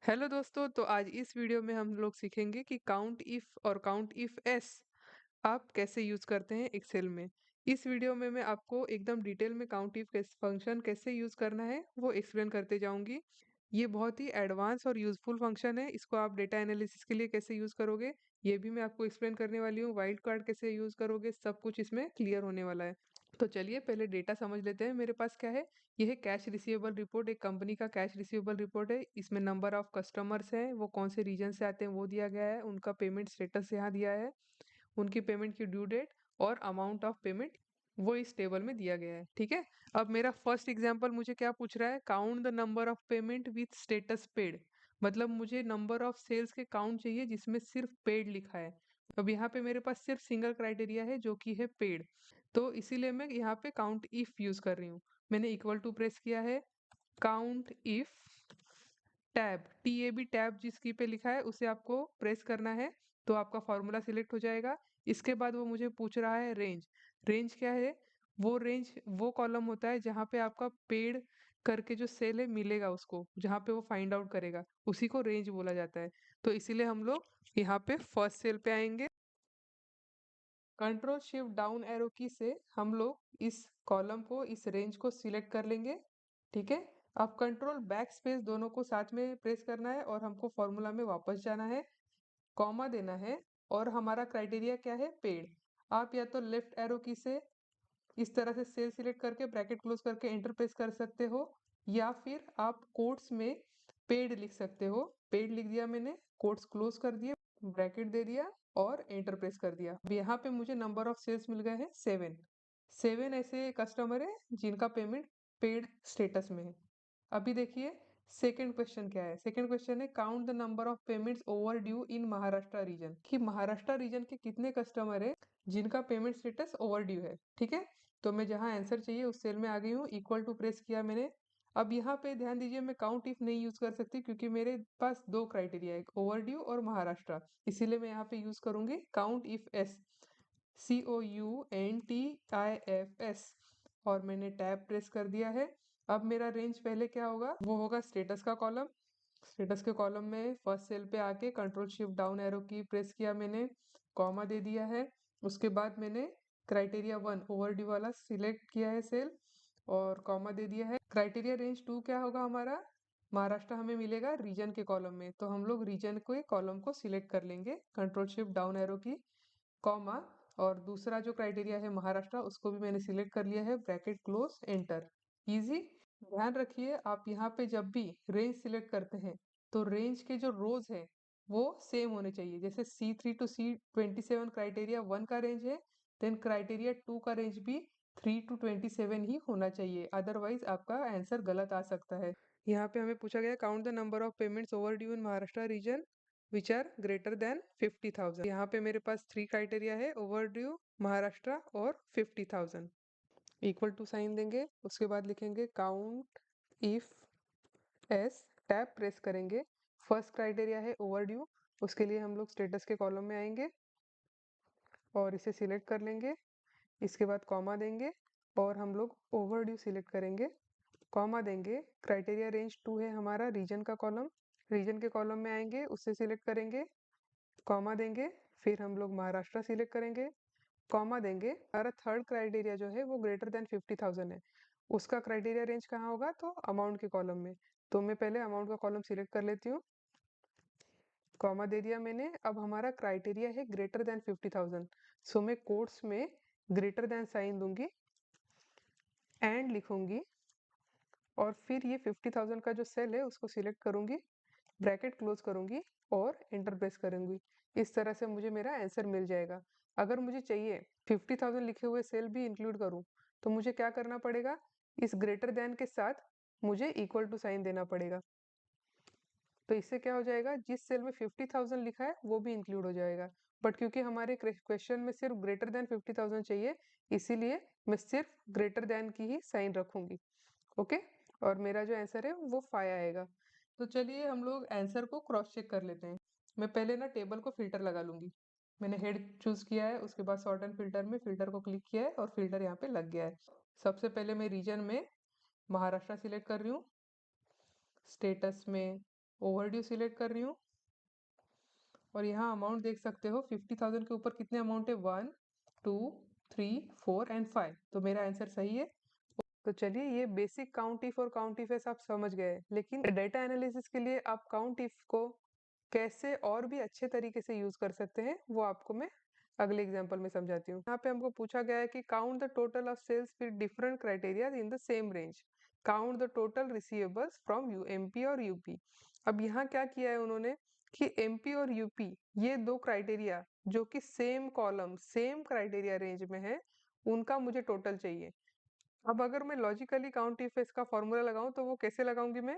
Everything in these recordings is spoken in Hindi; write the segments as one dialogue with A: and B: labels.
A: हेलो दोस्तों, तो आज इस वीडियो में हम लोग सीखेंगे कि काउंट इफ और काउंट इफ एस आप कैसे यूज़ करते हैं एक्सेल में। इस वीडियो में मैं आपको एकदम डिटेल में काउंट इफ फंक्शन कैसे यूज़ करना है वो एक्सप्लेन करते जाऊंगी। ये बहुत ही एडवांस और यूज़फुल फंक्शन है। इसको आप डेटा एनालिसिस के लिए कैसे यूज़ करोगे ये भी मैं आपको एक्सप्लेन करने वाली हूँ। वाइल्ड कार्ड कैसे यूज़ करोगे सब कुछ इसमें क्लियर होने वाला है। तो चलिए पहले डेटा समझ लेते हैं। मेरे पास क्या है, ये है कैश रिसीवेबल रिपोर्ट। एक कंपनी का कैश रिसीवेबल रिपोर्ट है। इसमें नंबर ऑफ कस्टमर्स हैं, वो कौन से रीजन से आते हैं वो दिया गया है, उनका पेमेंट स्टेटस यहाँ दिया है, उनकी पेमेंट की ड्यू डेट और अमाउंट ऑफ पेमेंट वो इस टेबल में दिया गया है। ठीक है। अब मेरा फर्स्ट एग्जांपल मुझे क्या पूछ रहा है, count the number of payment with status paid. मतलब मुझे नंबर ऑफ सेल्स के काउंट चाहिए जिसमें सिर्फ पेड लिखा है। अब यहाँ पे मेरे पास सिर्फ सिंगल क्राइटेरिया है जो कि है पेड, तो इसीलिए मैं यहाँ पे काउंट इफ यूज कर रही हूँ। मैंने इक्वल टू प्रेस किया है, count if tab, TAB tab जिस की पे लिखा है उसे आपको प्रेस करना है तो आपका फॉर्मूला सिलेक्ट हो जाएगा। इसके बाद वो मुझे पूछ रहा है रेंज। रेंज क्या है, वो रेंज वो कॉलम होता है जहाँ पे आपका पेड करके जो सेल है मिलेगा उसको, जहाँ पे वो फाइंड आउट करेगा उसी को रेंज बोला जाता है। तो इसीलिए हम लोग यहाँ पे फर्स्ट सेल पे आएंगे। कंट्रोल शिफ्ट डाउन एरो की से हम लोग इस कॉलम को, इस रेंज को सिलेक्ट कर लेंगे। ठीक है। अब कंट्रोल बैक स्पेस दोनों को साथ में प्रेस करना है और हमको फॉर्मूला में वापस जाना है, कॉमा देना है और हमारा क्राइटेरिया क्या है, पेड। आप या तो लेफ्ट एरो की से इस तरह से सेल सिलेक्ट करके ब्रैकेट क्लोज करके एंटर प्रेस कर सकते हो, या फिर आप कोट्स में पेड लिख सकते हो। पेड लिख दिया मैंने, कोट्स क्लोज कर दिए, ब्रैकेट दे दिया और एंटर प्रेस कर दिया। अब यहाँ पे मुझे नंबर ऑफ सेल्स मिल गए हैं 7। 7 ऐसे कस्टमर है जिनका पेमेंट पेड स्टेटस में है। अभी देखिए सेकंड क्वेश्चन क्या है। सेकंड क्वेश्चन है count the number of payments overdue in Maharashtra region, कि महाराष्ट्र रीजन के कितने कस्टमर है जिनका पेमेंट स्टेटस ओवर ड्यू है। ठीक है। तो मैं जहाँ आंसर चाहिए उस सेल में आ गई हूँ, इक्वल टू प्रेस किया मैंने। अब यहाँ पे ध्यान दीजिए मैं काउंट इफ नहीं यूज कर सकती क्योंकि मेरे पास दो क्राइटेरिया है, ओवर ड्यू और महाराष्ट्र। इसीलिए मैं यहाँ पे यूज करूंगी काउंट इफ एस, COUNTIFS, और मैंने टैब प्रेस कर दिया है। अब मेरा रेंज पहले क्या होगा, वो होगा स्टेटस का कॉलम। स्टेटस के कॉलम में फर्स्ट सेल पे आके कंट्रोल शिफ्ट डाउन एरो की प्रेस किया मैंने, कॉमा दे दिया है। उसके बाद मैंने क्राइटेरिया 1 ओवरड्यू वाला सिलेक्ट किया है सेल और कॉमा दे दिया है। क्राइटेरिया रेंज 2 क्या होगा हमारा, महाराष्ट्र हमें मिलेगा रीजन के कॉलम में, तो हम लोग रीजन के कॉलम को सिलेक्ट कर लेंगे, कंट्रोल शिफ्ट डाउन एरो की, कॉमा, और दूसरा जो क्राइटेरिया है महाराष्ट्र उसको भी मैंने सिलेक्ट कर लिया है, ब्रैकेट क्लोज एंटर। इजी। ध्यान रखिए आप यहाँ पे जब भी रेंज सिलेक्ट करते हैं तो रेंज के जो रोज है वो सेम होने चाहिए। जैसे C3 to C27 क्राइटेरिया 1 का रेंज है, देन क्राइटेरिया 2 का रेंज भी 3 to 27 ही होना चाहिए, अदरवाइज आपका आंसर गलत आ सकता है। यहाँ पे हमें पूछा गया count the number of payments overdue in Maharashtra region which are greater than 50,000। यहाँ पे मेरे पास 3 क्राइटेरिया है, ओवर ड्यू, महाराष्ट्र और 50,000। इक्वल टू साइन देंगे, उसके बाद लिखेंगे count if s, tab press करेंगे। फर्स्ट क्राइटेरिया है ओवर ड्यू, उसके लिए हम लोग स्टेटस के कॉलम में आएंगे और इसे सिलेक्ट कर लेंगे। इसके बाद कॉमा देंगे और हम लोग ओवर ड्यू सिलेक्ट करेंगे, कॉमा देंगे। क्राइटेरिया रेंज 2 है हमारा रीजन का कॉलम, रीजन के कॉलम में आएंगे उससे सिलेक्ट करेंगे, कॉमा देंगे। फिर हम लोग महाराष्ट्र सिलेक्ट करेंगे, कॉमा देंगे। हमारा थर्ड क्राइटेरिया जो है वो ग्रेटर देन 50,000 है, उसका क्राइटेरिया रेंज कहाँ होगा, तो अमाउंट के कॉलम में। तो मैं पहले अमाउंट का कॉलम सिलेक्ट कर लेती हूँ, कॉमा दे दिया मैंने। अब हमारा क्राइटेरिया है ग्रेटर देन 50,000, सो मैं कोट्स में ग्रेटर देन साइन दूंगी, एंड लिखूंगी और फिर ये 50,000 का जो सेल है उसको सिलेक्ट करूंगी, ब्रैकेट क्लोज करूंगी और एंटर प्रेस करूंगी। इस तरह से मुझे मेरा आंसर मिल जाएगा। अगर मुझे चाहिए 50,000 लिखे हुए सेल भी इंक्लूड करूं तो मुझे क्या करना पड़ेगा, इस ग्रेटर देन के साथ मुझे इक्वल टू साइन देना पड़ेगा। तो इससे क्या हो जाएगा, जिस सेल में 50,000 लिखा है वो भी इंक्लूड हो जाएगा। बट क्योंकि हमारे क्वेश्चन में सिर्फ ग्रेटर देन 50,000 चाहिए, इसीलिए मैं सिर्फ ग्रेटर देन की ही साइन रखूंगी। ओके। और मेरा जो आंसर है वो 5 आएगा। तो चलिए हम लोग आंसर को क्रॉस चेक कर लेते हैं। मैं पहले ना टेबल को फिल्टर लगा लूंगी। मैंने हेड चूज किया है, उसके बाद सॉर्ट एंड फिल्टर में फिल्टर को क्लिक किया है और फिल्टर यहाँ पे लग गया है। सबसे पहले मैं रीजन में महाराष्ट्र सिलेक्ट कर रही हूँ, स्टेटस में ओवरड्यू सिलेक्ट कर रही हूँ और यहाँ अमाउंट देख सकते हो 50,000 के ऊपर कितने अमाउंट है, 1 2 3 4 एंड 5। तो मेरा आंसर सही है। तो चलिए, ये बेसिक काउंट इफ और काउंट इफ एस आप समझ गए, लेकिन डेटा एनालिसिस के लिए आप काउंट इफ को कैसे और भी अच्छे तरीके से यूज कर सकते हैं वो आपको मैं अगले एग्जांपल में समझाती हूँ। यहाँ पे हमको पूछा गया है कि count the total of sales with different criteria in the same range, count the total receivables from यू एमपी और यूपी। अब यहाँ क्या किया है उन्होंने कि एमपी और यूपी ये दो क्राइटेरिया जो कि same column same criteria range में है, उनका मुझे टोटल चाहिए। अब अगर मैं लॉजिकली काउंट इफ एस का फॉर्मूला लगाऊं तो वो कैसे लगाऊंगी मैं,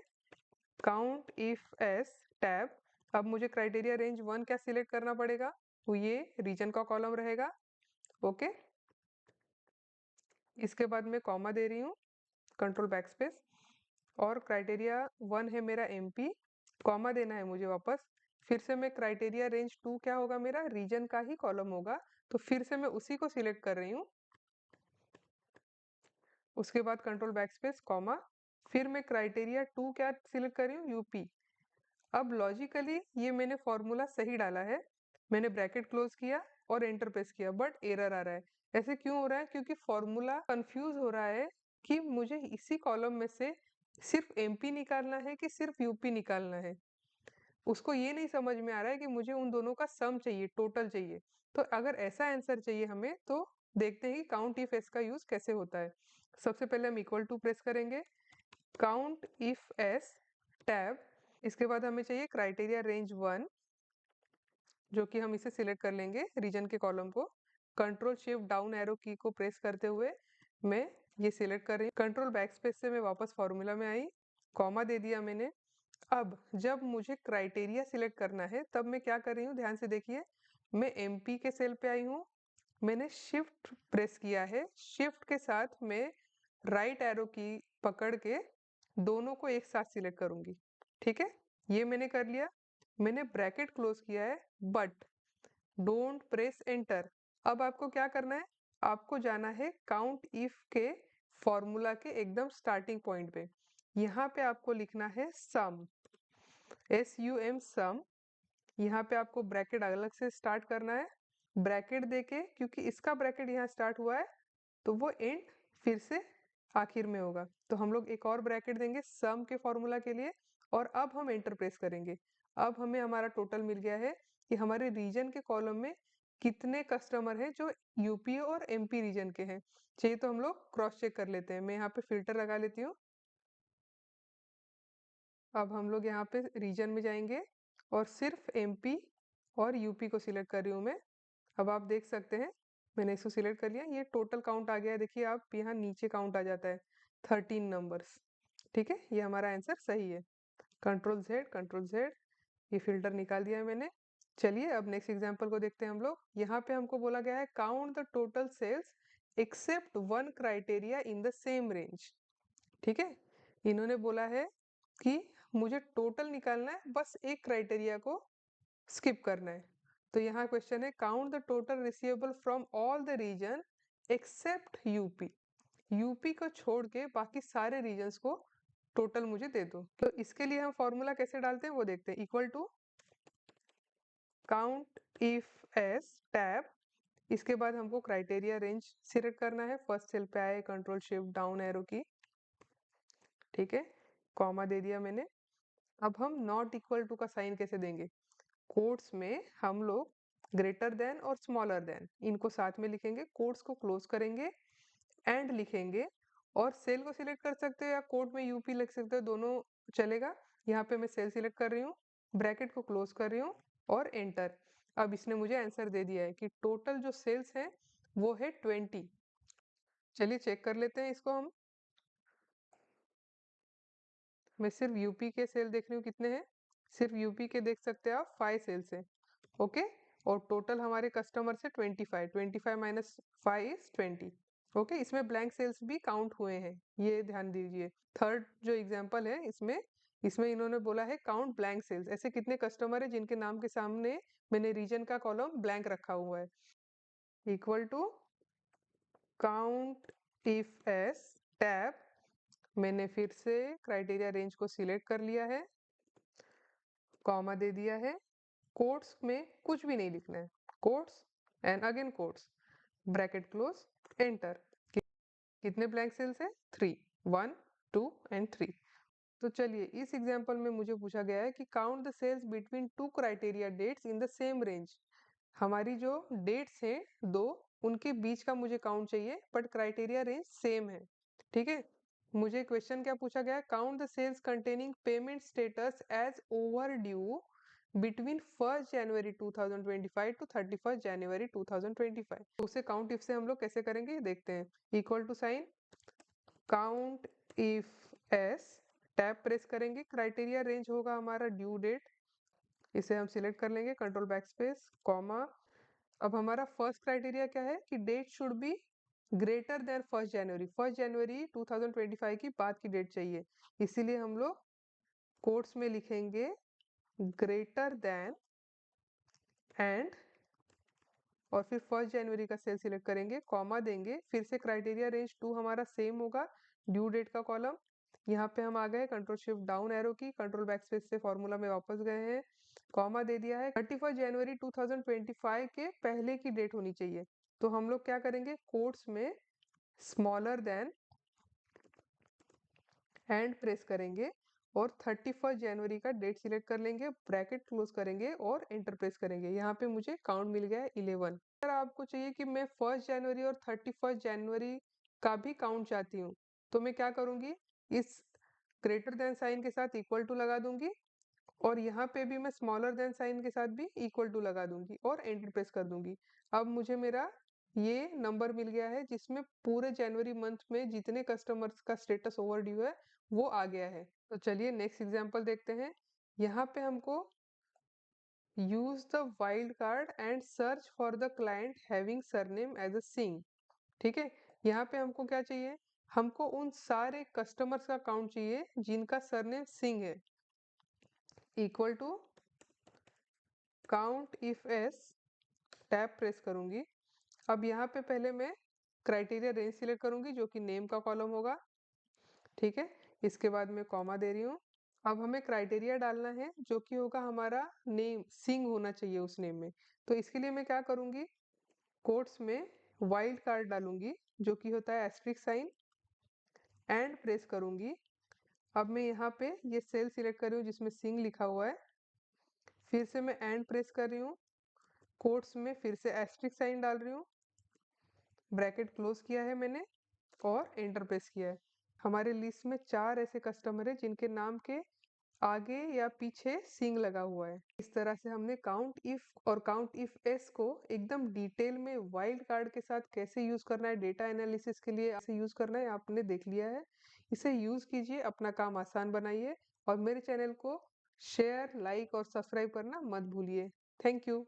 A: काउंट इफ एस टैब। अब मुझे क्राइटेरिया रेंज 1 क्या सिलेक्ट करना पड़ेगा, तो ये रीजन का कॉलम रहेगा। ओके, इसके बाद मैं कॉमा दे रही हूँ, कंट्रोल बैकस्पेस, और क्राइटेरिया 1 है मेरा एमपी, कॉमा देना है मुझे वापस। फिर से मैं क्राइटेरिया रेंज 2 क्या होगा, मेरा रीजन का ही कॉलम होगा, तो फिर से मैं उसी को सिलेक्ट कर रही हूँ। उसके बाद कंट्रोल बैकस्पेस कॉमा, फिर मैं क्राइटेरिया 2 क्या सिलेक्ट कर रही हूँ, यूपी। अब लॉजिकली ये मैंने फॉर्मूला सही डाला है, मैंने ब्रैकेट क्लोज किया और एंटर प्रेस किया, बट एरर आ रहा है। ऐसे क्यों हो रहा है, क्योंकि फॉर्मूला कंफ्यूज हो रहा है कि मुझे इसी कॉलम में से सिर्फ एमपी निकालना है कि सिर्फ यूपी निकालना है। उसको ये नहीं समझ में आ रहा है कि मुझे उन दोनों का सम चाहिए, टोटल चाहिए। तो अगर ऐसा आंसर चाहिए हमें तो देखते हैं कि काउंट इफ एस का यूज कैसे होता है। सबसे पहले हम इक्वल टू प्रेस करेंगे, काउंट इफ एस टैब, इसके बाद हमें चाहिए क्राइटेरिया रेंज 1, जो कि हम इसे सिलेक्ट कर लेंगे रीजन के कॉलम को। कंट्रोल शिफ्ट डाउन एरो की को प्रेस करते हुए मैं ये सिलेक्ट कर रही हूँ। कंट्रोल बैकस्पेस से मैं वापस फॉर्मूला में आई, कॉमा दे दिया मैंने। अब जब मुझे क्राइटेरिया सिलेक्ट करना है तब मैं क्या कर रही हूँ, ध्यान से देखिए, मैं एमपी के सेल पे आई हूँ, मैंने शिफ्ट प्रेस किया है, शिफ्ट के साथ मैं राइट एरो की पकड़ के दोनों को एक साथ सिलेक्ट करूंगी। ठीक है, ये मैंने कर लिया, मैंने ब्रैकेट क्लोज किया है, बट डोंट प्रेस एंटर। अब आपको क्या करना है, आपको जाना है काउंट इफ के फॉर्मूला के एकदम स्टार्टिंग पॉइंट पे। यहाँ पे आपको लिखना है सम, SUM सम। यहाँ पे आपको ब्रैकेट अलग से स्टार्ट करना है, ब्रैकेट देके, क्योंकि इसका ब्रैकेट यहाँ स्टार्ट हुआ है तो वो एंड फिर से आखिर में होगा, तो हम लोग एक और ब्रैकेट देंगे सम के फॉर्मूला के लिए, और अब हम एंटर प्रेस करेंगे। अब हमें हमारा टोटल मिल गया है कि हमारे रीजन के कॉलम में कितने कस्टमर हैं जो यूपी और एमपी रीजन के हैं। चाहिए तो हम लोग क्रॉस चेक कर लेते हैं, मैं यहाँ पे फिल्टर लगा लेती हूँ। अब हम लोग यहाँ पे रीजन में जाएंगे और सिर्फ एमपी और यूपी को सिलेक्ट कर रही हूँ मैं। अब आप देख सकते हैं मैंने इसको सिलेक्ट कर लिया, ये टोटल काउंट आ गया है, देखिए आप यहाँ नीचे काउंट आ जाता है 13 नंबर्स। ठीक है, ये हमारा आंसर सही है। कंट्रोल जेड, कंट्रोल जेड, ये फिल्टर निकाल दिया है मैंने। चलिए अब नेक्स्ट एग्जांपल को देखते हैं हम लोग। यहाँ पे हमको बोला गया है count the total sales except one criteria in the same range. ठीक है, इन्होंने बोला है कि मुझे टोटल निकालना है, बस एक क्राइटेरिया को स्किप करना है। तो यहाँ क्वेश्चन है count the total receivable from all the region except UP, UP को छोड़ के बाकी सारे रीजन्स को टोटल मुझे दे दो। तो इसके लिए हम फॉर्मूला कैसे डालते हैं वो देखते हैं, equal to count if s tab, इसके बाद हमको क्राइटेरिया रेंज सिलेक्ट करना है, फर्स्ट सेल पे आए, कंट्रोल शिफ्ट डाउन एरो की। ठीक है, कॉमा दे दिया मैंने। अब हम नॉट इक्वल टू का साइन कैसे देंगे, कोट्स में हम लोग ग्रेटर देन और स्मॉलर देन इनको साथ में लिखेंगे, कोट्स को क्लोज करेंगे, एंड लिखेंगे, और सेल को सिलेक्ट कर सकते हो या कोट में यूपी लिख सकते हो, दोनों चलेगा। यहाँ पे मैं सेल सिलेक्ट कर रही हूँ, ब्रैकेट को क्लोज कर रही हूँ और एंटर। अब इसने मुझे आंसर दे दिया है कि टोटल जो सेल्स है वो है 20। चलिए चेक कर लेते हैं इसको हम। मैं सिर्फ यूपी के सेल देख रही हूँ कितने हैं, सिर्फ यूपी के देख सकते हैं आप 5 सेल्स हैं। ओके, और टोटल हमारे कस्टमर से 25, 25 माइनस 5 इज 20। ओके, इसमें ब्लैंक सेल्स भी काउंट हुए हैं, ये ध्यान दीजिए। थर्ड जो एग्जांपल है इसमें इसमें इन्होंने बोला है काउंट ब्लैंक सेल्स, ऐसे कितने कस्टमर है जिनके नाम के सामने मैंने रीजन का कॉलम ब्लैंक रखा हुआ है, equal to count if s tab, मैंने फिर से क्राइटेरिया रेंज को सिलेक्ट कर लिया है, कॉमा दे दिया है, कोट्स में कुछ भी नहीं लिखना है, quotes and again quotes, bracket close, enter. कितने ब्लैंक सेल्स है? 3, 1, 2 एंड 3। तो चलिए इस एग्जांपल में मुझे पूछा गया है कि count the sales between two criteria dates in the same range. हमारी जो डेट्स हैं दो, उनके बीच का मुझे काउंट चाहिए, बट क्राइटेरिया रेंज सेम है। ठीक है, मुझे क्वेश्चन क्या पूछा गया है? Count the sales containing payment status as overdue between 1st January 2025 to 31st January 2025। तो उसे काउंट इफ से हम लोग कैसे करेंगे देखते हैं। Equal to sign count if s, tab press करेंगे, क्राइटेरिया रेंज होगा हमारा ड्यू डेट, इसे हम सिलेक्ट कर लेंगे, कंट्रोल बैकस्पेस, कॉमा। अब हमारा फर्स्ट क्राइटेरिया क्या है कि date should be greater than 1st January, 1st January 2025 की बाद की डेट चाहिए, इसीलिए हम लोग कोट्स में लिखेंगे ग्रेटर देन एंड, और फिर 1st जनवरी का सेल सिलेक्ट करेंगे, कॉमा देंगे, फिर से क्राइटेरिया रेंज 2 हमारा सेम होगा, ड्यू डेट का कॉलम। यहाँ पे हम आ गए, कंट्रोल शिफ्ट डाउन एरो की, कंट्रोल बैकस्पेस से फॉर्मूला में वापस गए हैं, कॉमा दे दिया है। 31st जनवरी 2025 के पहले की डेट होनी चाहिए, तो हम लोग क्या करेंगे, कोट्स में स्मॉलर देन एंड प्रेस करेंगे और 31st जनवरी का डेट सिलेक्ट कर लेंगे, ब्रैकेट क्लोज करेंगे और एंटर प्रेस करेंगे। यहाँ पे मुझे काउंट मिल गया है 11। अगर आपको चाहिए कि मैं 1st जनवरी और 31st जनवरी का भी काउंट चाहती हूँ, तो मैं क्या करूँगी, इस ग्रेटर देन साइन के साथ इक्वल टू लगा दूंगी, और यहाँ पे भी मैं स्मॉलर देन साइन के साथ भी इक्वल टू लगा दूंगी और एंटर प्रेस कर दूंगी। अब मुझे मेरा ये नंबर मिल गया है जिसमें पूरे जनवरी मंथ में जितने कस्टमर्स का स्टेटस ओवर ड्यू है वो आ गया है। तो चलिए नेक्स्ट एग्जांपल देखते हैं। यहाँ पे हमको use the wild card and search for the client having surname as a Singh. ठीक है, यहाँ पे हमको क्या चाहिए, हमको उन सारे कस्टमर्स का काउंट चाहिए जिनका सरनेम सिंह है, equal to count if s, tab press करूंगी। अब यहाँ पे पहले मैं क्राइटेरिया रेंज सिलेक्ट करूंगी जो कि नेम का कॉलम होगा। ठीक है, इसके बाद मैं कॉमा दे रही हूँ। अब हमें क्राइटेरिया डालना है जो कि होगा हमारा नेम, सिंह होना चाहिए उस नेम में। तो इसके लिए मैं क्या करूंगी, कोट्स में वाइल्ड कार्ड डालूंगी जो कि होता है एस्ट्रिक साइन, एंड प्रेस करूंगी। अब मैं यहाँ पे ये सेल सिलेक्ट कर रही हूँ जिसमें सिंह लिखा हुआ है, फिर से मैं एंड प्रेस कर रही हूँ, कोट्स में फिर से एस्ट्रिक साइन डाल रही हूँ, ब्रैकेट क्लोज किया है मैंने और एंटर प्रेस किया है। हमारे लिस्ट में 4 ऐसे कस्टमर है जिनके नाम के आगे या पीछे सिंग लगा हुआ है। इस तरह से हमने काउंट इफ और काउंट इफ एस को एकदम डिटेल में वाइल्ड कार्ड के साथ कैसे यूज करना है, डेटा एनालिसिस के लिए कैसे यूज करना है आपने देख लिया है। इसे यूज कीजिए, अपना काम आसान बनाइए, और मेरे चैनल को शेयर, लाइक और सब्सक्राइब करना मत भूलिए। Thank you.